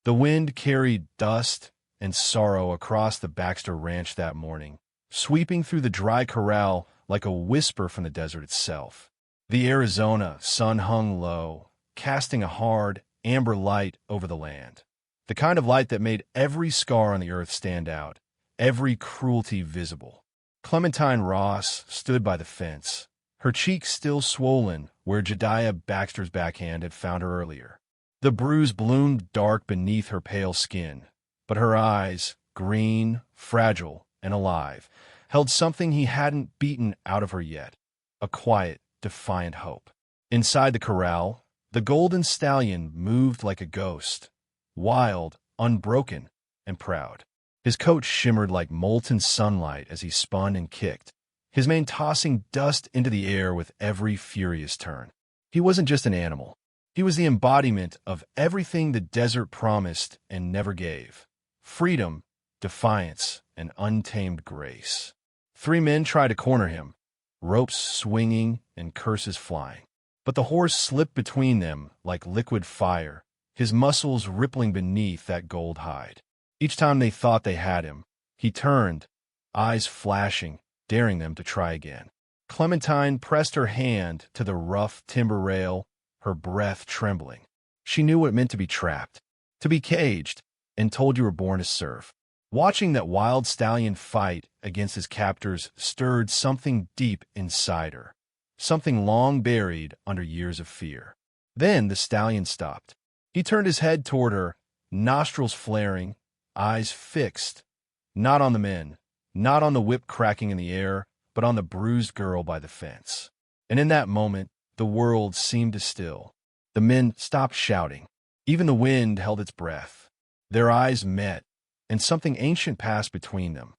The wind carried dust and sorrow across the Baxter ranch that morning, sweeping through the dry corral like a whisper from the desert itself. The Arizona sun hung low, casting a hard, amber light over the land. The kind of light that made every scar on the earth stand out, every cruelty visible. Clementine Ross stood by the fence, her cheeks still swollen where Jediah Baxter's backhand had found her earlier. The bruise bloomed dark beneath her pale skin, but her eyes, green, fragile, and alive, held something he hadn't beaten out of her yet, a quiet, defiant hope. Inside the corral, the golden stallion moved like a ghost, wild, unbroken, and proud. His coat shimmered like molten sunlight as he spun and kicked, his mane tossing dust into the air with every furious turn. He wasn't just an animal. He was the embodiment of everything the desert promised and never gave: freedom, defiance, and untamed grace. 3 men tried to corner him, ropes swinging and curses flying. But the horse slipped between them like liquid fire, his muscles rippling beneath that gold hide. Each time they thought they had him, he turned, eyes flashing, daring them to try again. Clementine pressed her hand to the rough timber rail, her breath trembling. She knew what it meant to be trapped, to be caged, and told you were born to serve. Watching that wild stallion fight against his captors stirred something deep inside her, something long buried under years of fear. Then the stallion stopped. He turned his head toward her, nostrils flaring, eyes fixed, not on the men, not on the whip cracking in the air, but on the bruised girl by the fence. And in that moment, the world seemed to still. The men stopped shouting. Even the wind held its breath. Their eyes met, and something ancient passed between them.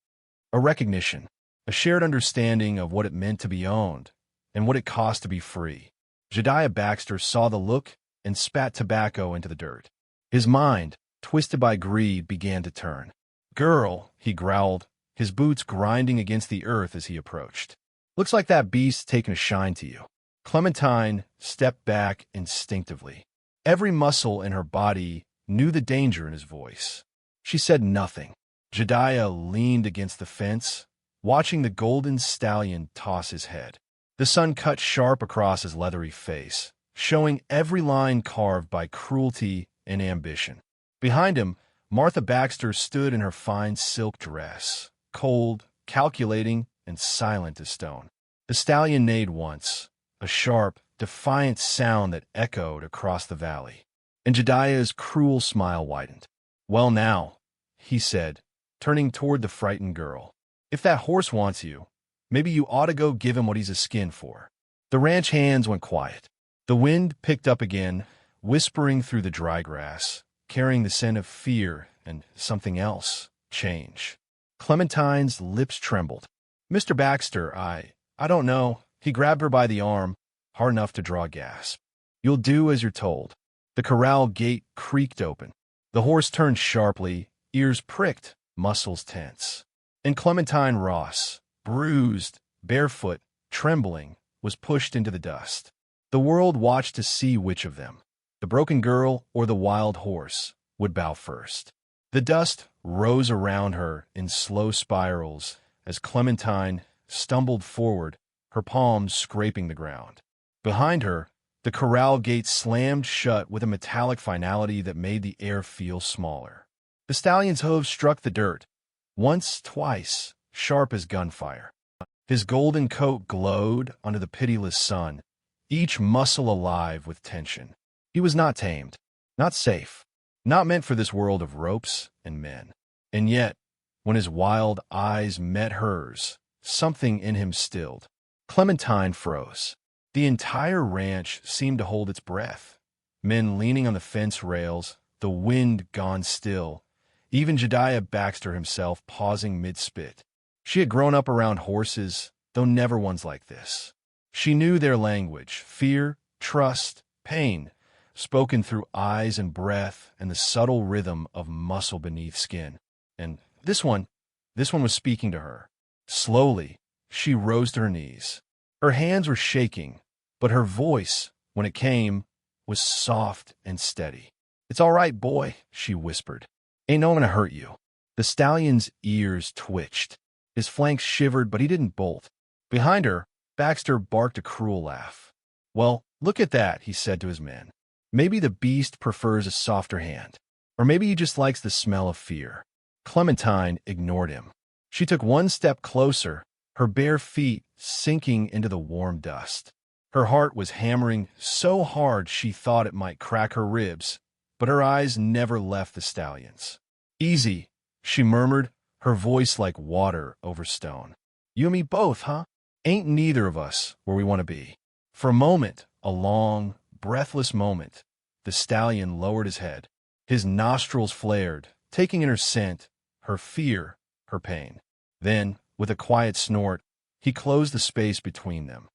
A recognition, a shared understanding of what it meant to be owned, and what it cost to be free. Jediah Baxter saw the look and spat tobacco into the dirt. His mind, twisted by greed, began to turn. "Girl," he growled, his boots grinding against the earth as he approached. "Looks like that beast's taken a shine to you." Clementine stepped back instinctively. Every muscle in her body knew the danger in his voice. She said nothing. Jediah leaned against the fence, watching the golden stallion toss his head. The sun cut sharp across his leathery face, showing every line carved by cruelty and ambition. Behind him, Martha Baxter stood in her fine silk dress, cold, calculating, and silent as stone. The stallion neighed once, a sharp, defiant sound that echoed across the valley, and Jediah's cruel smile widened. "Well now," he said, turning toward the frightened girl, "if that horse wants you, maybe you ought to go give him what he's a skin for." The ranch hands went quiet. The wind picked up again, whispering through the dry grass, carrying the scent of fear and something else, change. Clementine's lips trembled. "Mr. Baxter, I don't know." He grabbed her by the arm, hard enough to draw a gasp. "You'll do as you're told." The corral gate creaked open. The horse turned sharply, ears pricked, muscles tense. And Clementine Ross, bruised, barefoot, trembling, was pushed into the dust. The world watched to see which of them, the broken girl or the wild horse, would bow first. The dust rose around her in slow spirals as Clementine stumbled forward, her palms scraping the ground. Behind her, the corral gate slammed shut with a metallic finality that made the air feel smaller. The stallion's hooves struck the dirt, once, twice, sharp as gunfire. His golden coat glowed under the pitiless sun, each muscle alive with tension. He was not tamed, not safe, not meant for this world of ropes and men. And yet, when his wild eyes met hers, something in him stilled. Clementine froze. The entire ranch seemed to hold its breath. Men leaning on the fence rails, the wind gone still, even Jediah Baxter himself pausing mid-spit. She had grown up around horses, though never ones like this. She knew their language, fear, trust, pain, spoken through eyes and breath and the subtle rhythm of muscle beneath skin. And this one was speaking to her. Slowly, she rose to her knees. Her hands were shaking, but her voice, when it came, was soft and steady. "It's all right, boy," she whispered. "Ain't no one to hurt you." The stallion's ears twitched. His flanks shivered, but he didn't bolt. Behind her, Baxter barked a cruel laugh. "Well, look at that," he said to his men. "Maybe the beast prefers a softer hand. Or maybe he just likes the smell of fear." Clementine ignored him. She took one step closer, her bare feet sinking into the warm dust. Her heart was hammering so hard she thought it might crack her ribs, but her eyes never left the stallion's. "Easy," she murmured, her voice like water over stone. "You and me both, huh? Ain't neither of us where we want to be." For a moment, a long, breathless moment, the stallion lowered his head. His nostrils flared, taking in her scent, her fear, her pain. Then, with a quiet snort, he closed the space between them.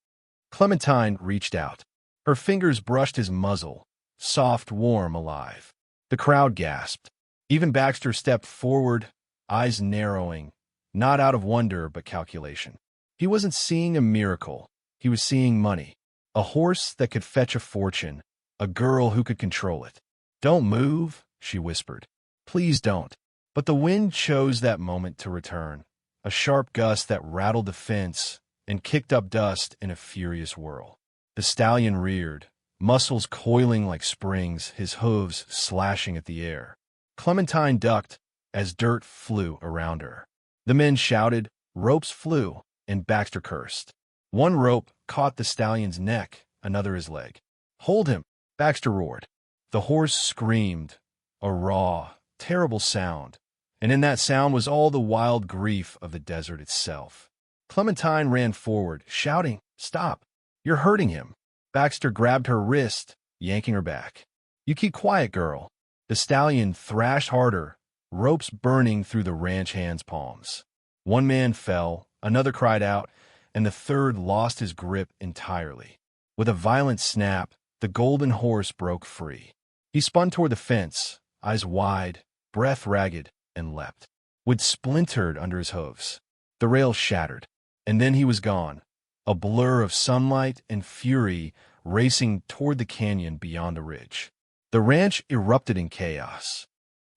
Clementine reached out. Her fingers brushed his muzzle, soft, warm, alive. The crowd gasped. Even Baxter stepped forward, eyes narrowing, not out of wonder but calculation. He wasn't seeing a miracle. He was seeing money. A horse that could fetch a fortune, a girl who could control it. "Don't move," she whispered. "Please don't." But the wind chose that moment to return, a sharp gust that rattled the fence and kicked up dust in a furious whirl. The stallion reared, muscles coiling like springs, his hooves slashing at the air. Clementine ducked as dirt flew around her. The men shouted, ropes flew, and Baxter cursed. One rope caught the stallion's neck, another his leg. "Hold him!" Baxter roared. The horse screamed, a raw, terrible sound, and in that sound was all the wild grief of the desert itself. Clementine ran forward, shouting, "Stop! You're hurting him!" Baxter grabbed her wrist, yanking her back. "You keep quiet, girl." The stallion thrashed harder, ropes burning through the ranch hands' palms. One man fell, another cried out, and the third lost his grip entirely. With a violent snap, the golden horse broke free. He spun toward the fence, eyes wide, breath ragged, and leapt. Wood splintered under his hooves. The rail shattered, and then he was gone, a blur of sunlight and fury racing toward the canyon beyond the ridge. The ranch erupted in chaos.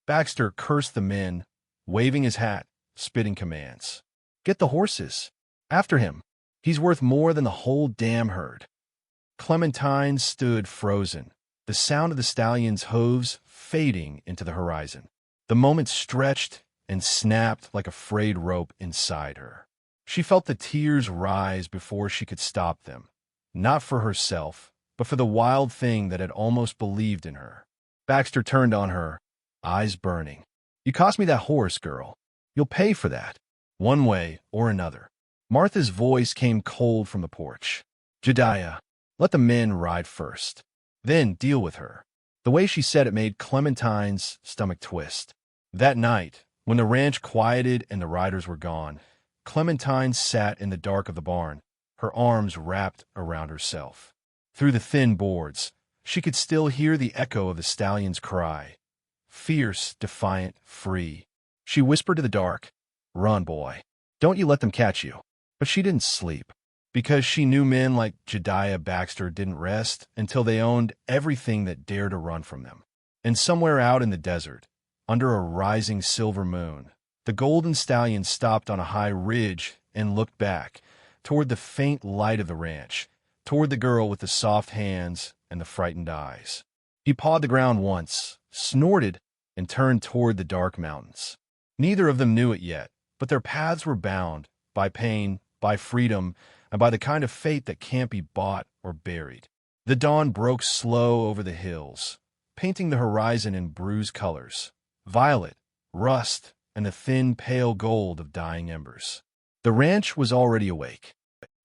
Baxter cursed the men, waving his hat, spitting commands. "Get the horses! After him! He's worth more than the whole damn herd." Clementine stood frozen, the sound of the stallion's hooves fading into the horizon. The moment stretched and snapped like a frayed rope inside her. She felt the tears rise before she could stop them, not for herself, but for the wild thing that had almost believed in her. Baxter turned on her, eyes burning. "You cost me that horse, girl. You'll pay for that, one way or another." Martha's voice came cold from the porch. "Jedediah, let the men ride first. Then deal with her." The way she said it made Clementine's stomach twist. That night, when the ranch quieted and the riders were gone, Clementine sat in the dark of the barn, her arms wrapped around herself. Through the thin boards, she could still hear the echo of the stallion's cry. Fierce, defiant, free. She whispered to the dark, "Run, boy. Don't you let them catch you." But she didn't sleep, because she knew men like Jedediah Baxter didn't rest until they owned everything that dared to run from them. And somewhere out in the desert, under a rising silver moon, the golden stallion stopped on a high ridge and looked back, toward the faint light of the ranch, toward the girl with the soft hands and the frightened eyes. He pawed the ground once, snorted, and turned toward the dark mountains. Neither of them knew it yet, but their paths were bound by pain, by freedom, and by the kind of fate that can't be bought or buried. The dawn broke slow over the hills, painting the horizon in bruised colors, violet, rust, and the thin, pale gold of dying embers. The ranch was already awake.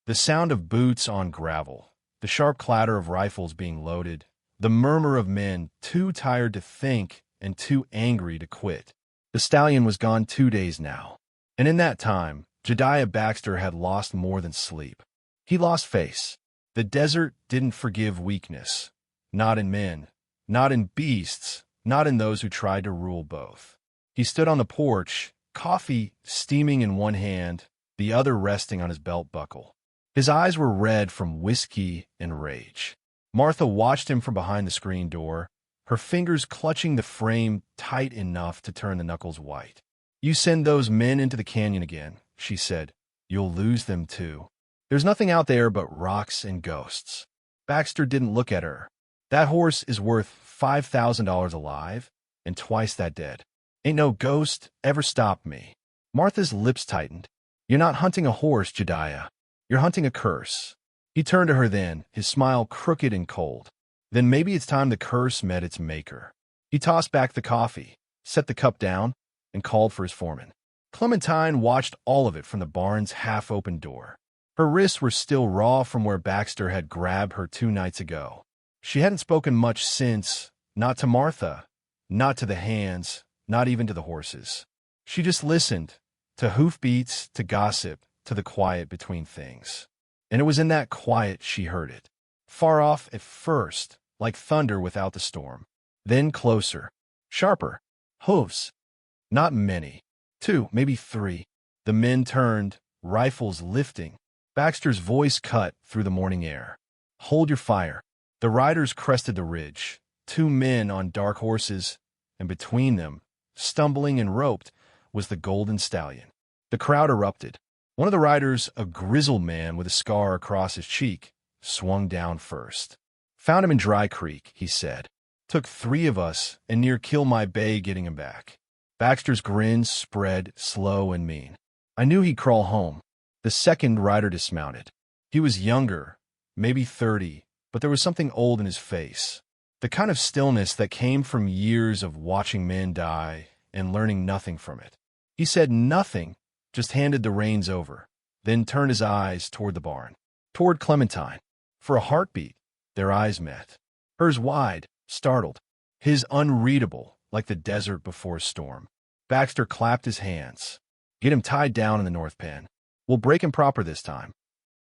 The sound of boots on gravel, the sharp clatter of rifles being loaded, the murmur of men too tired to think and too angry to quit. The stallion was gone 2 days now, and in that time, Jedediah Baxter had lost more than sleep. He lost face. The desert didn't forgive weakness, not in men, not in beasts, not in those who tried to rule both. He stood on the porch, coffee steaming in one hand, the other resting on his belt buckle. His eyes were red from whiskey and rage. Martha watched him from behind the screen door, her fingers clutching the frame tight enough to turn the knuckles white. "You send those men into the canyon again," she said. "You'll lose them too. There's nothing out there but rocks and ghosts." Baxter didn't look at her. "That horse is worth $5,000 alive and twice that dead. Ain't no ghost ever stopped me." Martha's lips tightened. "You're not hunting a horse, Jediah. You're hunting a curse." He turned to her then, his smile crooked and cold. "Then maybe it's time the curse met its maker." He tossed back the coffee, set the cup down, and called for his foreman. Clementine watched all of it from the barn's half-open door. Her wrists were still raw from where Baxter had grabbed her 2 nights ago. She hadn't spoken much since, not to Martha, not to the hands, not even to the horses. She just listened, to hoofbeats, to gossip, to the quiet between things. And it was in that quiet she heard it. Far off at first, like thunder without the storm. Then closer, sharper, hooves. Not many. 2, maybe 3. The men turned, rifles lifting. Baxter's voice cut through the morning air. "Hold your fire." The riders crested the ridge, 2 men on dark horses, and between them, stumbling and roped, was the golden stallion. The crowd erupted. One of the riders, a grizzled man with a scar across his cheek, swung down first. "Found him in Dry Creek," he said. "Took 3 of us and near kill my bay getting him back." Baxter's grin spread, slow and mean. "I knew he'd crawl home." The second rider dismounted. He was younger, maybe 30, but there was something old in his face. The kind of stillness that came from years of watching men die and learning nothing from it. He said nothing, just handed the reins over, then turned his eyes toward the barn, toward Clementine. For a heartbeat, their eyes met. Hers wide, startled. His unreadable, like the desert before a storm. Baxter clapped his hands. "Get him tied down in the north pen. We'll break him proper this time."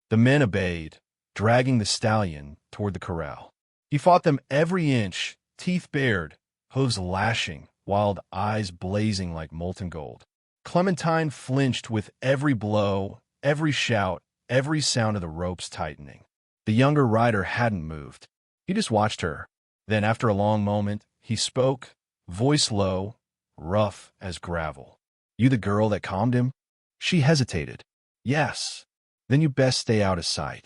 The men obeyed, dragging the stallion toward the corral. He fought them every inch, teeth bared, hooves lashing, wild eyes blazing like molten gold. Clementine flinched with every blow, every shout, every sound of the ropes tightening. The younger rider hadn't moved. He just watched her. Then, after a long moment, he spoke, voice low, rough as gravel. "You the girl that calmed him?" She hesitated. "Yes." "Then you best stay out of sight.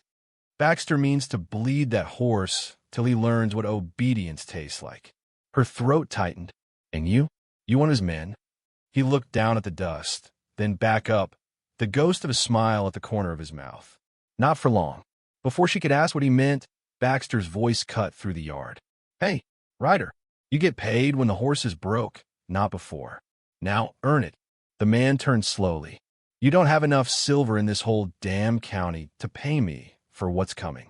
Baxter means to bleed that horse till he learns what obedience tastes like." Her throat tightened. "And you? You want his men?" He looked down at the dust, then back up, the ghost of a smile at the corner of his mouth. Not for long. Before she could ask what he meant, Baxter's voice cut through the yard. "Hey, rider, you get paid when the horse is broke, not before. Now earn it." The man turned slowly. "You don't have enough silver in this whole damn county to pay me for what's coming."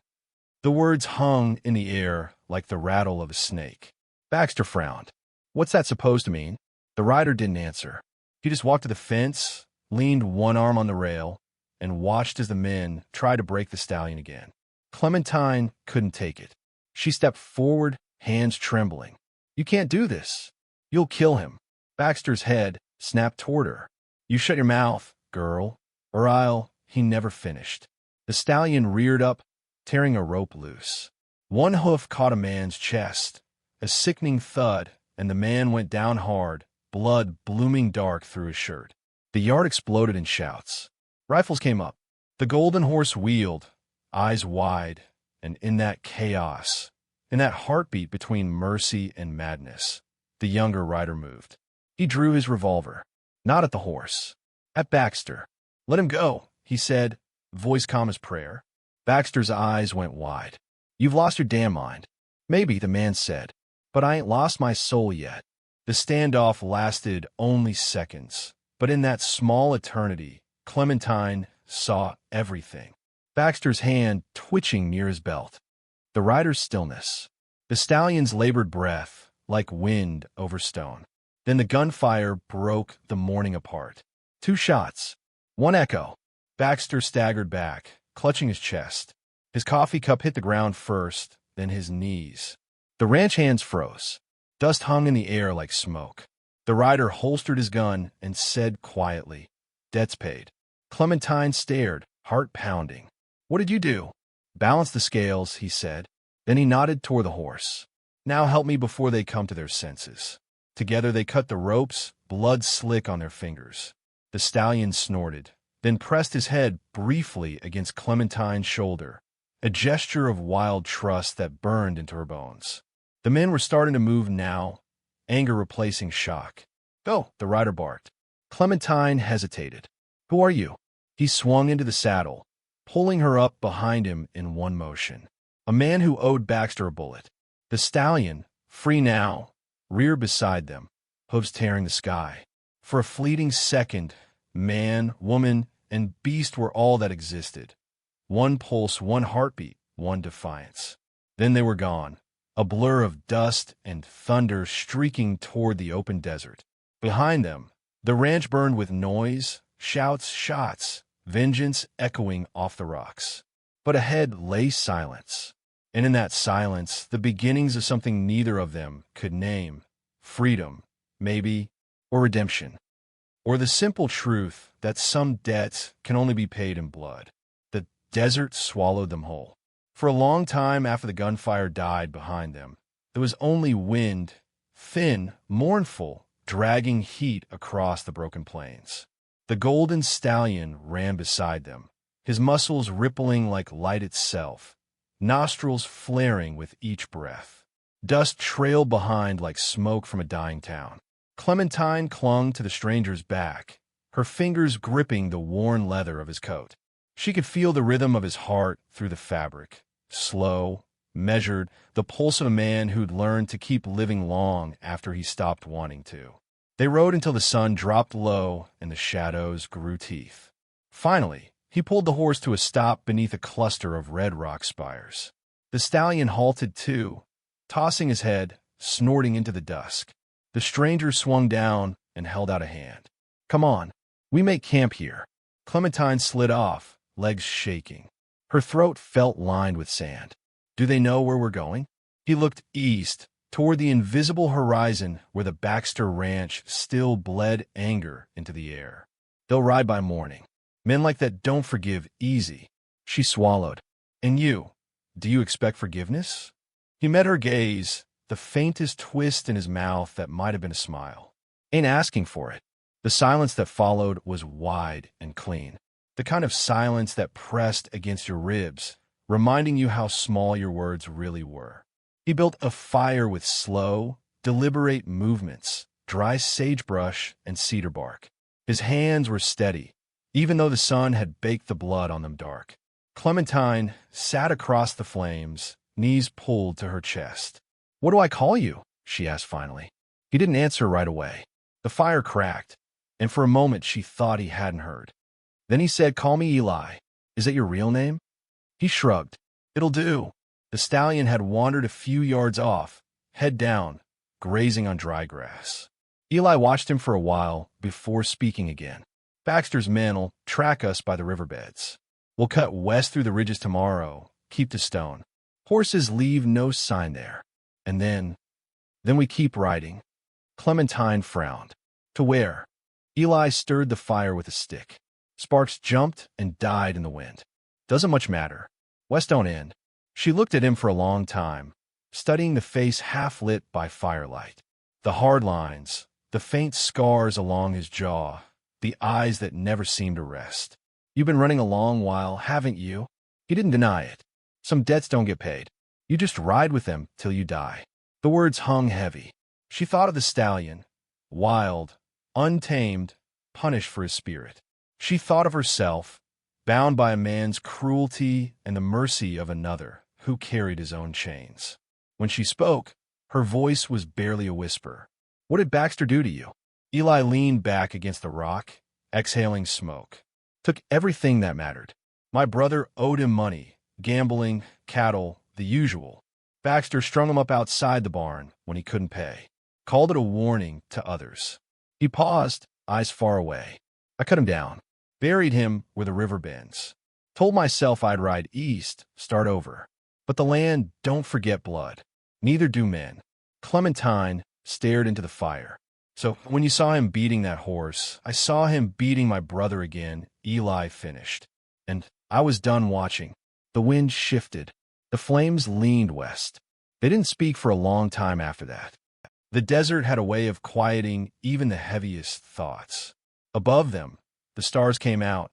The words hung in the air like the rattle of a snake. Baxter frowned. "What's that supposed to mean?" The rider didn't answer. He just walked to the fence, leaned one arm on the rail, and watched as the men tried to break the stallion again. Clementine couldn't take it. She stepped forward, hands trembling. "You can't do this. You'll kill him." Baxter's head snapped toward her. "You shut your mouth, girl, or I'll—" He never finished. The stallion reared up, tearing a rope loose. One hoof caught a man's chest, a sickening thud, and the man went down hard, blood blooming dark through his shirt. The yard exploded in shouts. Rifles came up. The golden horse wheeled, eyes wide, and in that chaos, in that heartbeat between mercy and madness, the younger rider moved. He drew his revolver, not at the horse, at Baxter. "Let him go," he said, voice calm as prayer. Baxter's eyes went wide. "You've lost your damn mind." "Maybe," the man said, "but I ain't lost my soul yet." The standoff lasted only seconds, but in that small eternity, Clementine saw everything. Baxter's hand twitching near his belt. The rider's stillness. The stallion's labored breath, like wind over stone. Then the gunfire broke the morning apart. 2 shots. 1 echo. Baxter staggered back, clutching his chest. His coffee cup hit the ground first, then his knees. The ranch hands froze. Dust hung in the air like smoke. The rider holstered his gun and said quietly, "Debt's paid." Clementine stared, heart pounding. "What did you do?" "Balance the scales," he said. Then he nodded toward the horse. Now help me before they come to their senses. Together they cut the ropes, blood slick on their fingers. The stallion snorted, then pressed his head briefly against Clementine's shoulder, a gesture of wild trust that burned into her bones. The men were starting to move now, anger replacing shock. Go, the rider barked. Clementine hesitated. Who are you? He swung into the saddle, pulling her up behind him in one motion. A man who owed Baxter a bullet. The stallion, free now, reared beside them, hooves tearing the sky. For a fleeting second, man, woman, and beast were all that existed. One pulse, one heartbeat, one defiance. Then they were gone, a blur of dust and thunder streaking toward the open desert. Behind them, the ranch burned with noise, shouts, shots, vengeance echoing off the rocks. But ahead lay silence. And in that silence, the beginnings of something neither of them could name. Freedom, maybe, or redemption. Or the simple truth that some debts can only be paid in blood. The desert swallowed them whole. For a long time after the gunfire died behind them, there was only wind, thin, mournful, dragging heat across the broken plains. The golden stallion ran beside them, his muscles rippling like light itself, nostrils flaring with each breath. Dust trailed behind like smoke from a dying town. Clementine clung to the stranger's back, her fingers gripping the worn leather of his coat. She could feel the rhythm of his heart through the fabric, slow, measured, the pulse of a man who'd learned to keep living long after he stopped wanting to. They rode until the sun dropped low and the shadows grew teeth. Finally, he pulled the horse to a stop beneath a cluster of red rock spires. The stallion halted too, tossing his head, snorting into the dusk. The stranger swung down and held out a hand. Come on, we make camp here. Clementine slid off, legs shaking. Her throat felt lined with sand. Do they know where we're going? He looked east, toward the invisible horizon where the Baxter ranch still bled anger into the air. They'll ride by morning. Men like that don't forgive easy. She swallowed. And you, do you expect forgiveness? He met her gaze, the faintest twist in his mouth that might have been a smile. Ain't asking for it. The silence that followed was wide and clean. The kind of silence that pressed against your ribs, reminding you how small your words really were. He built a fire with slow, deliberate movements, dry sagebrush and cedar bark. His hands were steady, even though the sun had baked the blood on them dark. Clementine sat across the flames, knees pulled to her chest. What do I call you? She asked finally. He didn't answer right away. The fire cracked, and for a moment she thought he hadn't heard. Then he said, Call me Eli. Is that your real name? He shrugged. It'll do. The stallion had wandered a few yards off, head down, grazing on dry grass. Eli watched him for a while before speaking again. Baxter's men'll track us by the riverbeds. We'll cut west through the ridges tomorrow, keep to stone. Horses leave no sign there. And then we keep riding. Clementine frowned. To where? Eli stirred the fire with a stick. Sparks jumped and died in the wind. Doesn't much matter. West don't end. She looked at him for a long time, studying the face half lit by firelight. The hard lines, the faint scars along his jaw, the eyes that never seemed to rest. You've been running a long while, haven't you? He didn't deny it. Some debts don't get paid. You just ride with them till you die. The words hung heavy. She thought of the stallion, wild, untamed, punished for his spirit. She thought of herself, bound by a man's cruelty and the mercy of another who carried his own chains. When she spoke, her voice was barely a whisper. What did Baxter do to you? Eli leaned back against the rock, exhaling smoke. Took everything that mattered. My brother owed him money, gambling, cattle, the usual. Baxter strung him up outside the barn when he couldn't pay. Called it a warning to others. He paused, eyes far away. I cut him down. Buried him where the river bends. Told myself I'd ride east, start over. But the land don't forget blood. Neither do men. Clementine stared into the fire. So when you saw him beating that horse, I saw him beating my brother again, Eli finished. And I was done watching. The wind shifted. The flames leaned west. They didn't speak for a long time after that. The desert had a way of quieting even the heaviest thoughts. Above them, the stars came out,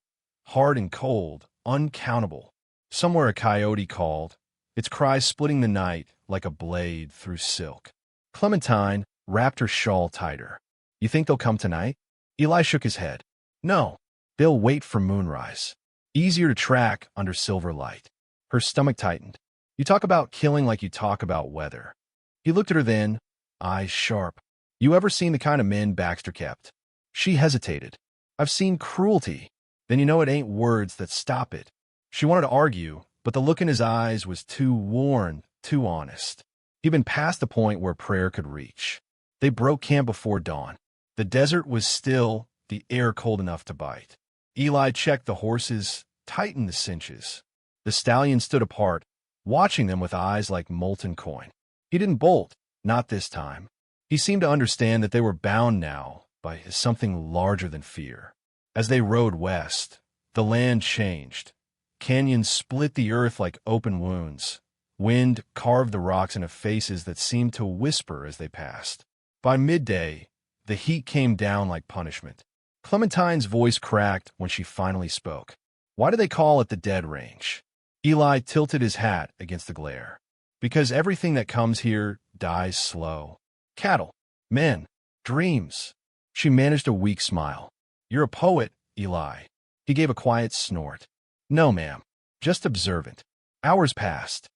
hard and cold, uncountable. Somewhere a coyote called, its cry splitting the night like a blade through silk. Clementine wrapped her shawl tighter. You think they'll come tonight? Eli shook his head. No, they'll wait for moonrise. Easier to track under silver light. Her stomach tightened. You talk about killing like you talk about weather. He looked at her then, eyes sharp. You ever seen the kind of men Baxter kept? She hesitated. I've seen cruelty. Then you know it ain't words that stop it. She wanted to argue, but the look in his eyes was too worn, too honest. He'd been past the point where prayer could reach. They broke camp before dawn. The desert was still, the air cold enough to bite. Eli checked the horses, tightened the cinches. The stallion stood apart, watching them with eyes like molten coin. He didn't bolt, not this time. He seemed to understand that they were bound now by something larger than fear. As they rode west, the land changed. Canyons split the earth like open wounds. Wind carved the rocks into faces that seemed to whisper as they passed. By midday, the heat came down like punishment. Clementine's voice cracked when she finally spoke. Why do they call it the Dead Range? Eli tilted his hat against the glare. Because everything that comes here dies slow. Cattle, men, dreams. She managed a weak smile. You're a poet, Eli. He gave a quiet snort. No, ma'am. Just observant. Hours passed.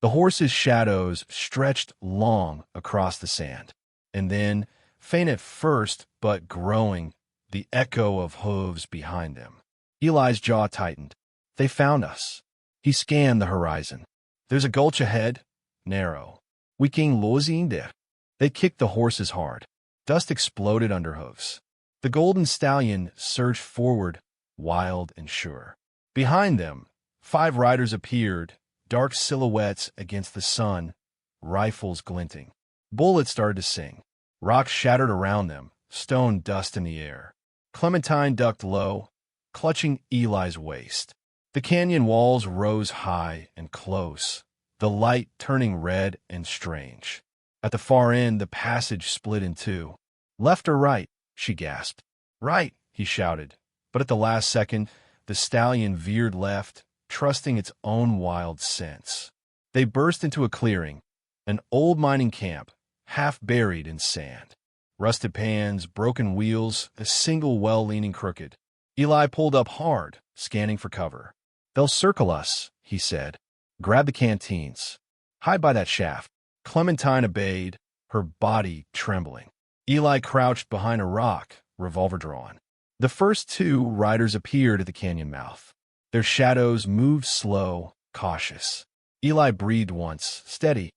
The horses' shadows stretched long across the sand. And then, faint at first, but growing, the echo of hooves behind them. Eli's jaw tightened. They found us. He scanned the horizon. There's a gulch ahead, narrow. We can losing there. They kicked the horses hard. Dust exploded under hooves. The golden stallion surged forward, wild and sure. Behind them, 5 riders appeared, dark silhouettes against the sun, rifles glinting. Bullets started to sing. Rocks shattered around them, stone dust in the air. Clementine ducked low, clutching Eli's waist. The canyon walls rose high and close, the light turning red and strange. At the far end, the passage split in two. Left or right? She gasped. Right, he shouted. But at the last second, the stallion veered left, trusting its own wild sense. They burst into a clearing, an old mining camp, half buried in sand. Rusted pans, broken wheels, a single well leaning crooked. Eli pulled up hard, scanning for cover. They'll circle us, he said. Grab the canteens. Hide by that shaft. Clementine obeyed, her body trembling. Eli crouched behind a rock, revolver drawn. The first 2 riders appeared at the canyon mouth. Their shadows moved slow, cautious. Eli breathed once, steady,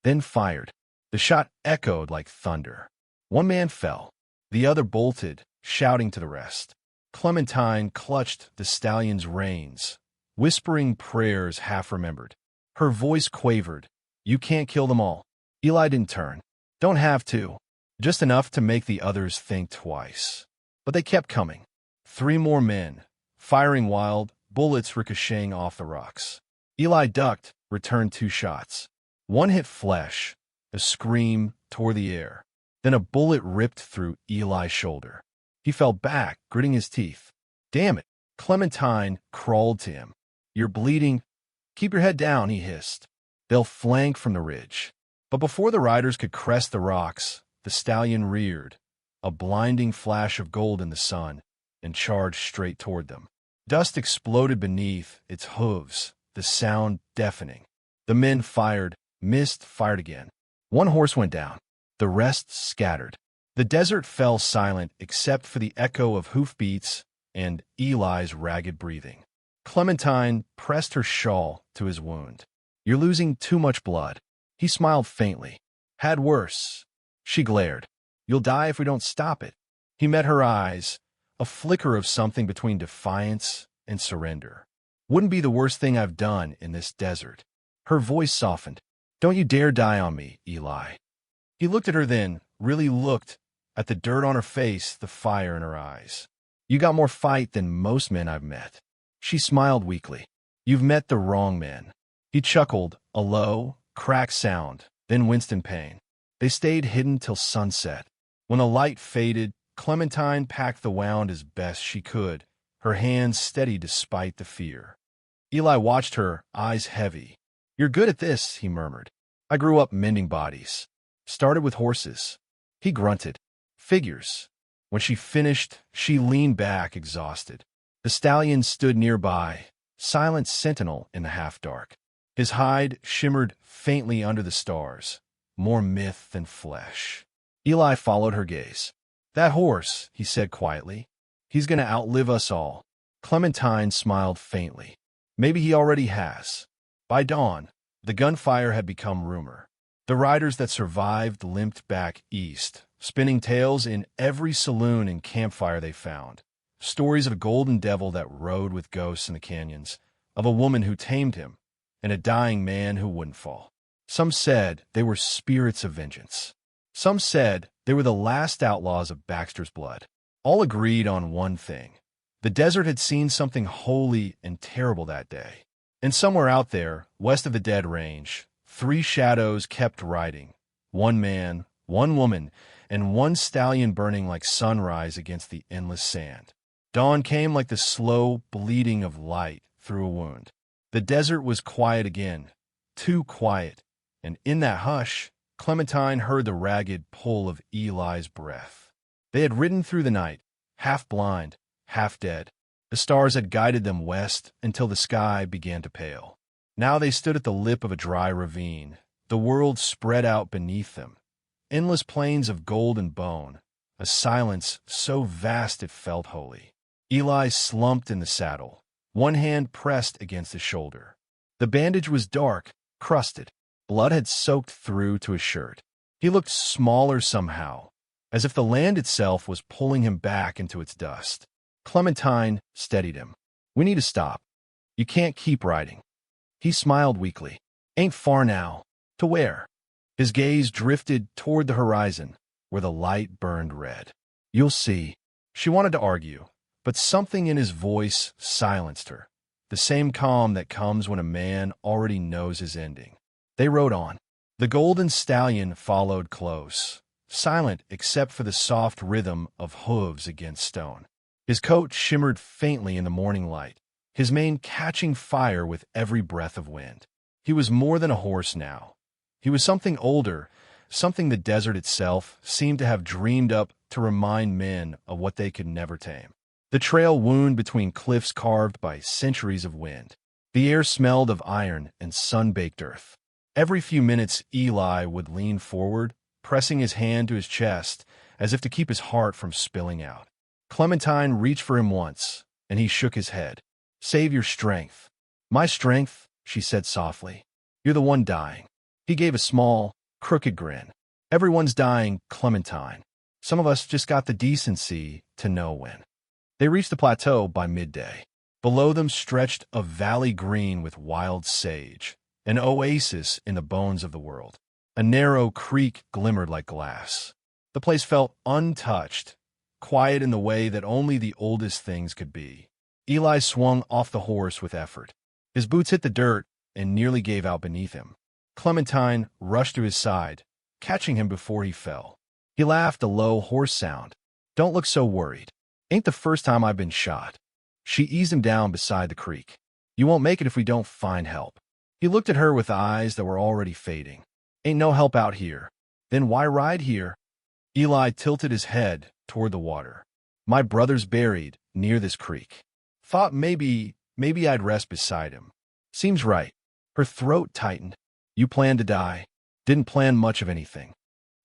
then fired. The shot echoed like thunder. One man fell. The other bolted, shouting to the rest. Clementine clutched the stallion's reins, whispering prayers half-remembered. Her voice quavered. You can't kill them all. Eli didn't turn. Don't have to. Just enough to make the others think twice. But they kept coming. 3 more men, firing wild, bullets ricocheting off the rocks. Eli ducked, returned 2 shots. One hit flesh. A scream tore the air. Then a bullet ripped through Eli's shoulder. He fell back, gritting his teeth. Damn it. Clementine crawled to him. You're bleeding. Keep your head down, he hissed. They'll flank from the ridge. But before the riders could crest the rocks, the stallion reared, a blinding flash of gold in the sun, and charged straight toward them. Dust exploded beneath its hooves, the sound deafening. The men fired, missed, fired again. 1 horse went down. The rest scattered. The desert fell silent except for the echo of hoofbeats and Eli's ragged breathing. Clementine pressed her shawl to his wound. You're losing too much blood. He smiled faintly. Had worse. She glared. You'll die if we don't stop it. He met her eyes, a flicker of something between defiance and surrender. Wouldn't be the worst thing I've done in this desert. Her voice softened. Don't you dare die on me, Eli. He looked at her then, really looked, at the dirt on her face, the fire in her eyes. You got more fight than most men I've met. She smiled weakly. You've met the wrong men. He chuckled, a low, cracked sound, then winced in pain. They stayed hidden till sunset. When the light faded, Clementine packed the wound as best she could, her hands steady despite the fear. Eli watched her, eyes heavy. "You're good at this," he murmured. "I grew up mending bodies. Started with horses." He grunted. "Figures." When she finished, she leaned back, exhausted. The stallion stood nearby, silent sentinel in the half-dark. His hide shimmered faintly under the stars, more myth than flesh. Eli followed her gaze. "That horse," he said quietly. "He's going to outlive us all." Clementine smiled faintly. "Maybe he already has." By dawn, the gunfire had become rumor. The riders that survived limped back east, spinning tales in every saloon and campfire they found. Stories of a golden devil that rode with ghosts in the canyons, of a woman who tamed him, and a dying man who wouldn't fall. Some said they were spirits of vengeance. Some said they were the last outlaws of Baxter's blood. All agreed on one thing. The desert had seen something holy and terrible that day. And somewhere out there, west of the Dead Range, 3 shadows kept riding. 1 man, 1 woman, and 1 stallion burning like sunrise against the endless sand. Dawn came like the slow bleeding of light through a wound. The desert was quiet again, too quiet, and in that hush, Clementine heard the ragged pull of Eli's breath. They had ridden through the night, half blind, half dead. The stars had guided them west until the sky began to pale. Now they stood at the lip of a dry ravine, the world spread out beneath them. Endless plains of gold and bone, a silence so vast it felt holy. Eli slumped in the saddle, one hand pressed against his shoulder. The bandage was dark, crusted. Blood had soaked through to his shirt. He looked smaller somehow, as if the land itself was pulling him back into its dust. Clementine steadied him. "We need to stop. You can't keep riding." He smiled weakly. "Ain't far now." "To where?" His gaze drifted toward the horizon, where the light burned red. "You'll see." She wanted to argue, but something in his voice silenced her, the same calm that comes when a man already knows his ending. They rode on. The golden stallion followed close, silent except for the soft rhythm of hooves against stone. His coat shimmered faintly in the morning light, his mane catching fire with every breath of wind. He was more than a horse now. He was something older, something the desert itself seemed to have dreamed up to remind men of what they could never tame. The trail wound between cliffs carved by centuries of wind. The air smelled of iron and sun-baked earth. Every few minutes, Eli would lean forward, pressing his hand to his chest as if to keep his heart from spilling out. Clementine reached for him once, and he shook his head. "Save your strength." "My strength," she said softly. "You're the one dying." He gave a small, crooked grin. "Everyone's dying, Clementine. Some of us just got the decency to know when." They reached the plateau by midday. Below them stretched a valley green with wild sage, an oasis in the bones of the world. A narrow creek glimmered like glass. The place felt untouched, quiet in the way that only the oldest things could be. Eli swung off the horse with effort. His boots hit the dirt and nearly gave out beneath him. Clementine rushed to his side, catching him before he fell. He laughed a low hoarse sound. "Don't look so worried. Ain't the first time I've been shot." She eased him down beside the creek. "You won't make it if we don't find help." He looked at her with eyes that were already fading. "Ain't no help out here." "Then why ride here?" Eli tilted his head toward the water. "My brother's buried near this creek. Thought maybe I'd rest beside him." "Seems right." Her throat tightened. "You planned to die?" "Didn't plan much of anything.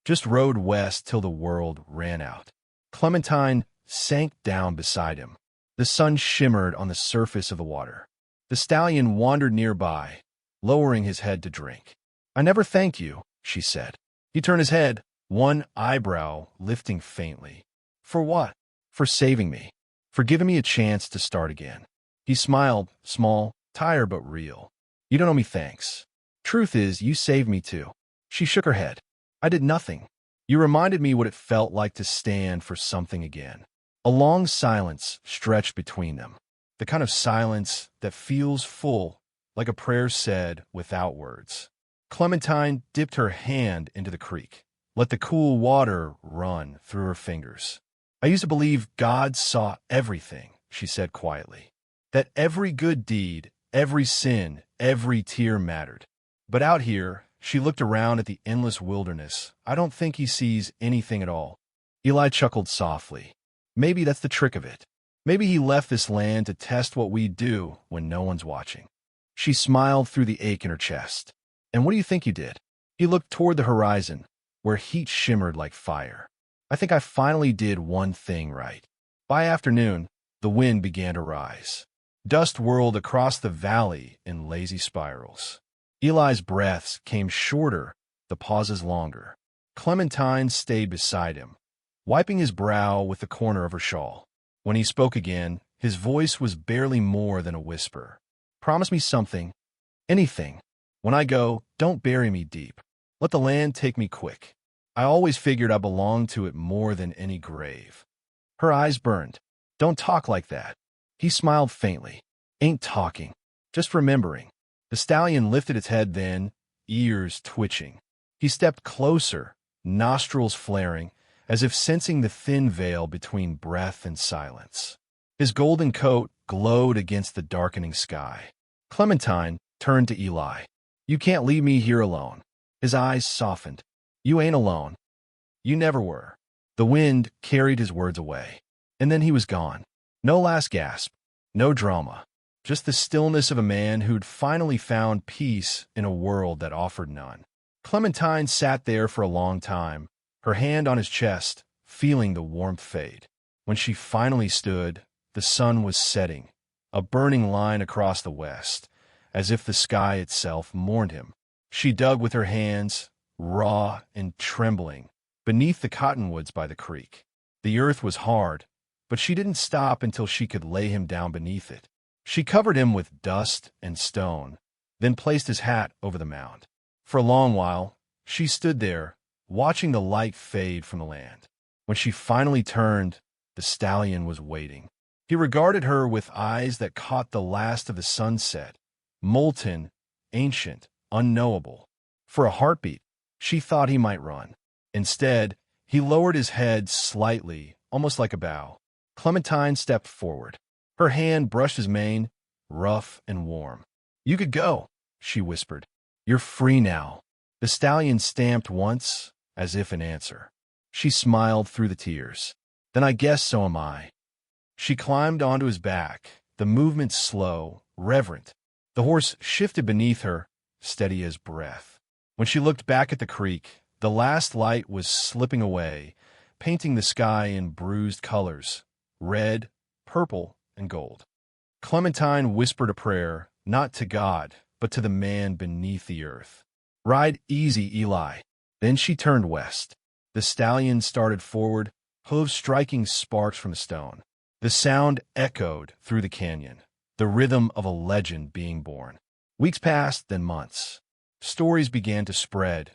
Just rode west till the world ran out." Clementine sank down beside him. The sun shimmered on the surface of the water. The stallion wandered nearby, lowering his head to drink. "I never thanked you," she said. He turned his head, one eyebrow lifting faintly. "For what?" "For saving me. For giving me a chance to start again." He smiled, small, tired but real. "You don't owe me thanks. Truth is, you saved me too." She shook her head. "I did nothing. You reminded me what it felt like to stand for something again." A long silence stretched between them, the kind of silence that feels full, like a prayer said without words. Clementine dipped her hand into the creek, let the cool water run through her fingers. I used to believe God saw everything, she said quietly, that every good deed, every sin, every tear mattered. But out here, she looked around at the endless wilderness. I don't think he sees anything at all. Eli chuckled softly. Maybe that's the trick of it. Maybe he left this land to test what we do when no one's watching. She smiled through the ache in her chest. And what do you think you did? He looked toward the horizon, where heat shimmered like fire. I think I finally did one thing right. By afternoon, the wind began to rise. Dust whirled across the valley in lazy spirals. Eli's breaths came shorter, the pauses longer. Clementine stayed beside him, wiping his brow with the corner of her shawl. When he spoke again, his voice was barely more than a whisper. Promise me something, anything. When I go, don't bury me deep. Let the land take me quick. I always figured I belonged to it more than any grave. Her eyes burned. Don't talk like that. He smiled faintly. Ain't talking, just remembering. The stallion lifted its head then, ears twitching. He stepped closer, nostrils flaring, as if sensing the thin veil between breath and silence. His golden coat glowed against the darkening sky. Clementine turned to Eli. You can't leave me here alone. His eyes softened. You ain't alone. You never were. The wind carried his words away. And then he was gone. No last gasp. No drama. Just the stillness of a man who'd finally found peace in a world that offered none. Clementine sat there for a long time, her hand on his chest, feeling the warmth fade. When she finally stood, the sun was setting, a burning line across the west, as if the sky itself mourned him. She dug with her hands, raw and trembling, beneath the cottonwoods by the creek. The earth was hard, but she didn't stop until she could lay him down beneath it. She covered him with dust and stone, then placed his hat over the mound. For a long while, she stood there, watching the light fade from the land. When she finally turned, the stallion was waiting. He regarded her with eyes that caught the last of the sunset, molten, ancient, unknowable. For a heartbeat, she thought he might run. Instead, he lowered his head slightly, almost like a bow. Clementine stepped forward. Her hand brushed his mane, rough and warm. You could go, she whispered. You're free now. The stallion stamped once, as if in answer. She smiled through the tears. Then I guess so am I. She climbed onto his back, the movement slow, reverent. The horse shifted beneath her, steady as breath. When she looked back at the creek, the last light was slipping away, painting the sky in bruised colors, red, purple, and gold. Clementine whispered a prayer, not to God, but to the man beneath the earth. Ride easy, Eli. Then she turned west. The stallion started forward, hooves striking sparks from the stone. The sound echoed through the canyon, the rhythm of a legend being born. Weeks passed, then months. Stories began to spread.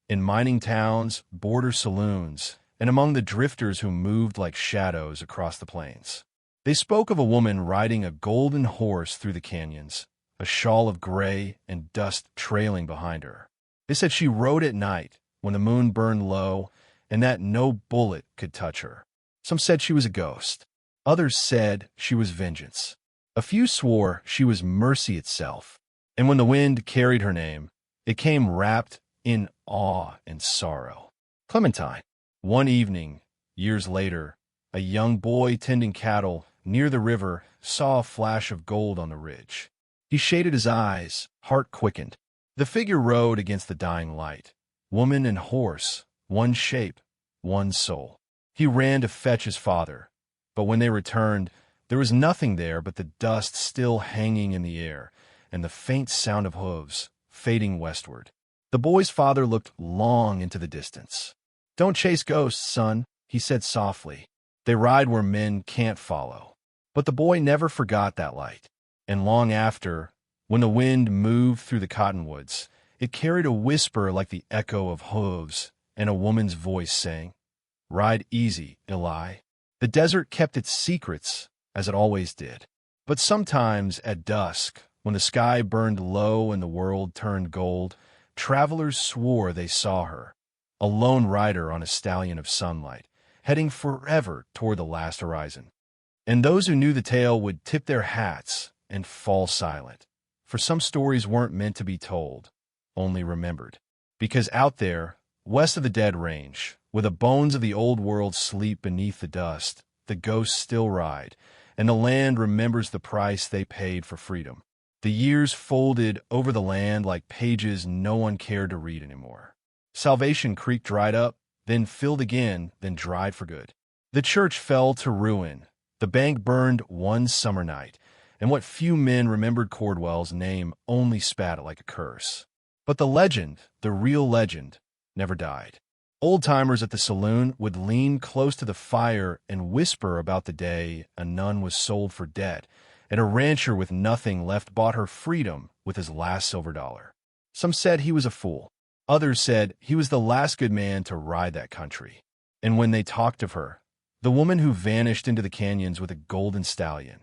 In mining towns, border saloons, and among the drifters who moved like shadows across the plains. They spoke of a woman riding a golden horse through the canyons, a shawl of gray and dust trailing behind her. They said she rode at night when the moon burned low and that no bullet could touch her. Some said she was a ghost. Others said she was vengeance. A few swore she was mercy itself. And when the wind carried her name, it came wrapped in awe and sorrow. Clementine. One evening, years later, a young boy tending cattle near the river saw a flash of gold on the ridge. He shaded his eyes, heart quickened. The figure rode against the dying light. Woman and horse, one shape, one soul. He ran to fetch his father, but when they returned, there was nothing there but the dust still hanging in the air and the faint sound of hooves fading westward. The boy's father looked long into the distance. Don't chase ghosts, son, he said softly. They ride where men can't follow. But the boy never forgot that light. And long after, when the wind moved through the cottonwoods, it carried a whisper like the echo of hooves and a woman's voice saying, Ride easy, Eli. The desert kept its secrets, as it always did. But sometimes at dusk, when the sky burned low and the world turned gold, Travelers swore they saw her, a lone rider on a stallion of sunlight, heading forever toward the last horizon. And those who knew the tale would tip their hats and fall silent, for some stories weren't meant to be told, only remembered. Because out there, west of the Dead Range, where the bones of the old world sleep beneath the dust, the ghosts still ride, and the land remembers the price they paid for freedom. The years folded over the land like pages no one cared to read anymore. Salvation Creek dried up, then filled again, then dried for good. The church fell to ruin. The bank burned one summer night, and what few men remembered Cordwell's name only spat it like a curse. But the legend, the real legend, never died. Old-timers at the saloon would lean close to the fire and whisper about the day a nun was sold for debt, and a rancher with nothing left bought her freedom with his last silver dollar. Some said he was a fool. Others said he was the last good man to ride that country. And when they talked of her, the woman who vanished into the canyons with a golden stallion,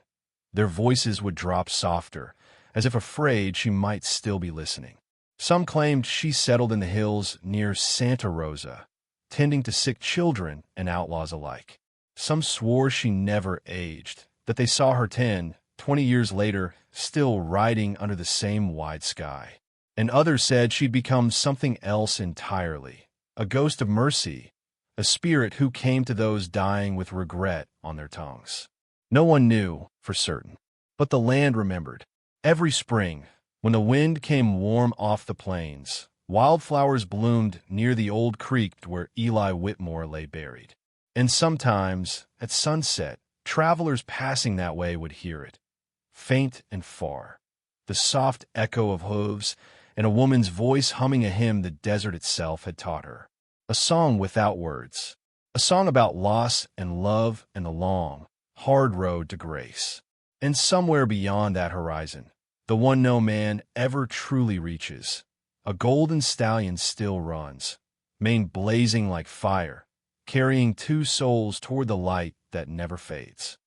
their voices would drop softer, as if afraid she might still be listening. Some claimed she settled in the hills near Santa Rosa, tending to sick children and outlaws alike. Some swore she never aged, that they saw her 10, 20 years later, still riding under the same wide sky. And others said she'd become something else entirely, a ghost of mercy, a spirit who came to those dying with regret on their tongues. No one knew for certain, but the land remembered. Every spring, when the wind came warm off the plains, wildflowers bloomed near the old creek where Eli Whitmore lay buried. And sometimes, at sunset, travelers passing that way would hear it, faint and far, the soft echo of hooves and a woman's voice humming a hymn the desert itself had taught her. A song without words, a song about loss and love and the long, hard road to grace. And somewhere beyond that horizon, the one no man ever truly reaches, a golden stallion still runs, mane blazing like fire, carrying two souls toward the light that never fades.